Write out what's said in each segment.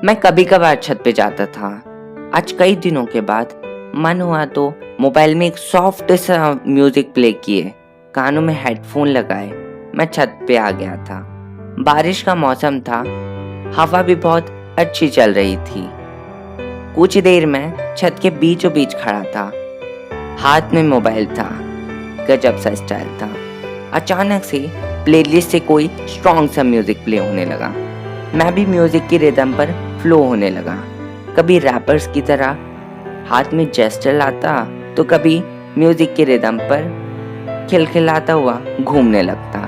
मैं कभी कभार छत पे जाता था। आज कई दिनों के बाद मन हुआ तो मोबाइल में एक सॉफ्ट सा म्यूजिक प्ले किए, कानों में हेडफोन लगाए मैं छत पे आ गया था। बारिश का मौसम था, हवा भी बहुत अच्छी चल रही थी। कुछ देर में छत के बीचों बीच खड़ा था, हाथ में मोबाइल था। गजब सा स्टाइल था। अचानक से प्लेलिस्ट से कोई स्ट्रॉन्ग सा म्यूजिक प्ले होने लगा। मैं भी म्यूजिक की रिदम पर फ्लो होने लगा। कभी रैपर्स की तरह हाथ में जेस्चर लाता, तो कभी म्यूजिक की रिदम पर खिलखिलाता हुआ घूमने लगता।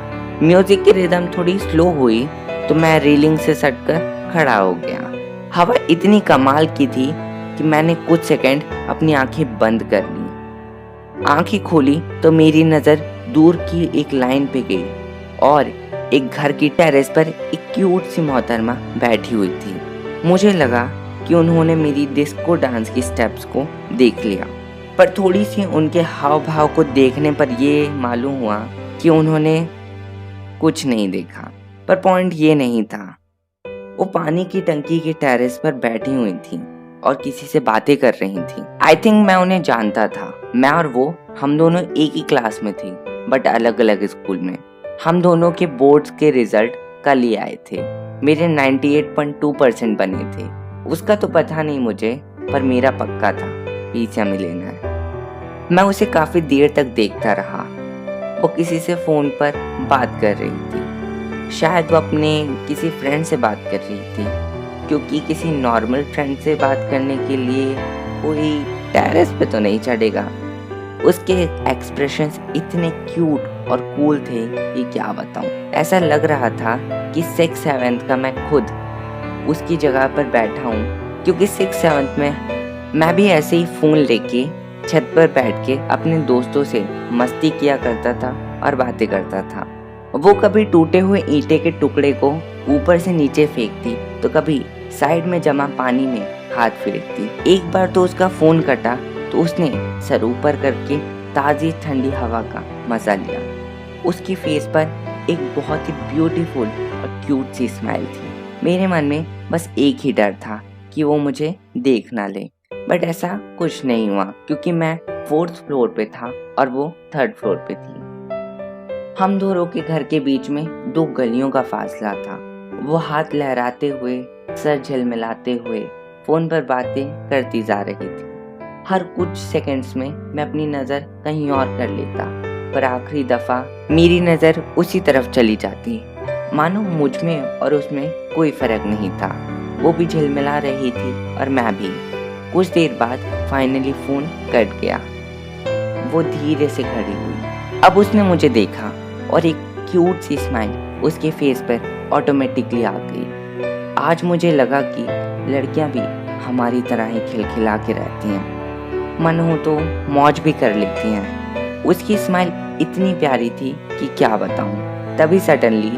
म्यूजिक की रिदम थोड़ी स्लो हुई तो मैं रेलिंग से सटकर खड़ा हो गया। हवा इतनी कमाल की थी कि मैंने कुछ सेकंड अपनी आंखें बंद कर ली। आंखें खोली तो मेरी नज़र दूर की एक लाइन पे गई और एक घर की टेरेस पर एक क्यूट सी मोहतरमा बैठी हुई थी। मुझे लगा कि उन्होंने मेरी डिस्को डांस की स्टेप्स को देख लिया, पर थोड़ी सी उनके हाव भाव को देखने पर ये मालूम हुआ कि उन्होंने कुछ नहीं देखा। पर पॉइंट ये नहीं था। वो पानी की टंकी के टेरेस पर बैठी हुई थी और किसी से बातें कर रही थी। आई थिंक मैं उन्हें जानता था। मैं और वो, हम दोनों एक ही क्लास में थी, बट अलग अलग स्कूल में। हम दोनों के बोर्ड्स के रिजल्ट कल ही आए थे। मेरे 98.2% बने थे। उसका तो पता नहीं मुझे, पर मेरा पक्का था पीछे में लेना है। मैं उसे काफी देर तक देखता रहा। वो किसी से फोन पर बात कर रही थी। शायद वो अपने किसी फ्रेंड से बात कर रही थी, क्योंकि किसी नॉर्मल फ्रेंड से बात करने के लिए कोई टेरेस पे तो नहीं चढ़ेगा। उसके एक्सप्रेशंस इतने क्यूट और कूल थे कि क्या बताऊं। ऐसा लग रहा था कि 6th-7th का मैं खुद उसकी जगह पर बैठा हूँ, क्योंकि 6th-7th में मैं भी ऐसे ही फ़ोन लेके छत पर बैठ के अपने दोस्तों से मस्ती किया करता था और बातें करता था। वो कभी टूटे हुए ईंटे के टुकड़े को ऊपर से नीचे फेंकती, तो कभी साइड में जमा पानी में हाथ फेरती। एक बार तो उसका फ़ोन कटा तो उसने सर ऊपर करके ताज़ी ठंडी हवा का मज़ा लिया। उसकी फेस पर एक बहुत ही ब्यूटीफुल और क्यूट सी स्माइल थी। मेरे मन में बस एक ही डर था कि वो मुझे देख ना ले, बट ऐसा कुछ नहीं हुआ, क्योंकि मैं 4th फ्लोर पे था और वो 3rd फ्लोर पे थी। हम दोनों के घर के बीच में 2 गलियों का फासला था। वो हाथ लहराते हुए, सर झलमिलाते हुए फ़ोन पर बातें करती जा रही थी। हर कुछ सेकंड्स में मैं अपनी नज़र कहीं और कर लेता, पर आखिरी दफ़ा मेरी नज़र उसी तरफ चली जाती, मानो मुझ में और उसमें कोई फ़र्क नहीं था। वो भी झिलमिला रही थी और मैं भी। कुछ देर बाद फाइनली फ़ोन कट गया। वो धीरे से खड़ी हुई। अब उसने मुझे देखा और एक क्यूट सी स्माइल उसके फेस पर ऑटोमेटिकली आ गई। आज मुझे लगा कि लड़कियां भी हमारी तरह ही खिलखिला के रहती हैं, मन हो तो मौज भी कर लेती हैं। उसकी स्माइल इतनी प्यारी थी कि क्या बताऊं। तभी सडनली